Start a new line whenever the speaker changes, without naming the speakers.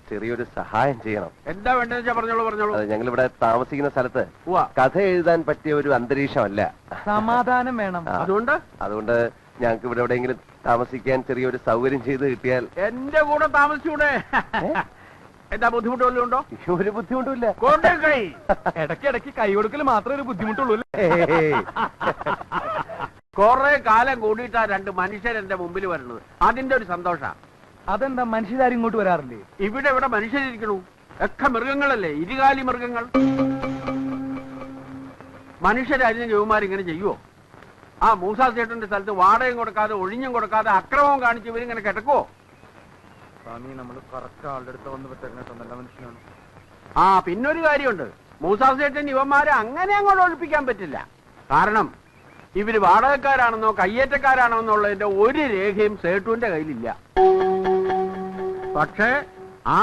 ചെറിയൊരു സഹായം ചെയ്യണം.
എന്താ വേണ്ടതെന്ന് വെച്ചാ പറഞ്ഞോളൂ.
ഞങ്ങളിവിടെ താമസിക്കുന്ന സ്ഥലത്ത് കഥ എഴുതാൻ പറ്റിയ ഒരു അന്തരീക്ഷമല്ല.
സമാധാനം വേണം.
അതുകൊണ്ട് ഞങ്ങൾക്ക് ഇവിടെ എവിടെയെങ്കിലും താമസിക്കാൻ ചെറിയൊരു സൗകര്യം ചെയ്ത് കിട്ടിയാൽ.
എന്റെ കൂടെ താമസിച്ചൂടെ? എന്താ ബുദ്ധിമുട്ട് വല്ലതും ഉണ്ടോ?
ഒരു ബുദ്ധിമുട്ടില്ല.
ഇടയ്ക്കിടയ്ക്ക് കൈ കൊടുക്കൽ മാത്രമേ ഒരു ബുദ്ധിമുട്ടുള്ളൂ.
കൊറേ കാലം കൂടിയിട്ടാ രണ്ട് മനുഷ്യർ എന്റെ മുമ്പിൽ വരുന്നത്. അതിന്റെ ഒരു സന്തോഷ.
അതെന്താ മനുഷ്യരാരും ഇങ്ങോട്ട് വരാറില്ലേ?
ഇവിടെ മനുഷ്യരിക്കണു. ഒക്കെ മൃഗങ്ങളല്ലേ, ഇരുകാലി മൃഗങ്ങൾ. മനുഷ്യരായിരുന്നു ജോമാരിങ്ങനെ ചെയ്യുവോ? ആ മൂസാ ചേട്ടന്റെ സ്ഥലത്ത് വാടകയും കൊടുക്കാതെ ഒഴിഞ്ഞും കൊടുക്കാതെ അക്രമവും കാണിച്ച് ഇവരിങ്ങനെ കിടക്കുവോ?
സ്വാമി, നമ്മൾ കറക്റ്റ് ആളുടെ അടുത്ത് വന്ന് പെട്ടെന്ന് നല്ല മനുഷ്യനാണ്.
ആ പിന്നൊരു കാര്യമുണ്ട്. മൂസാ ചേട്ടൻ ഇവന്മാരെ അങ്ങനെ അങ്ങോട്ട് ഒഴിപ്പിക്കാൻ പറ്റില്ല. കാരണം ഇവര് വാടകക്കാരാണെന്നോ കയ്യേറ്റക്കാരാണോ എന്നുള്ളതിന്റെ ഒരു രേഖയും സേട്ടുവിന്റെ കയ്യിലില്ല. പക്ഷേ ആ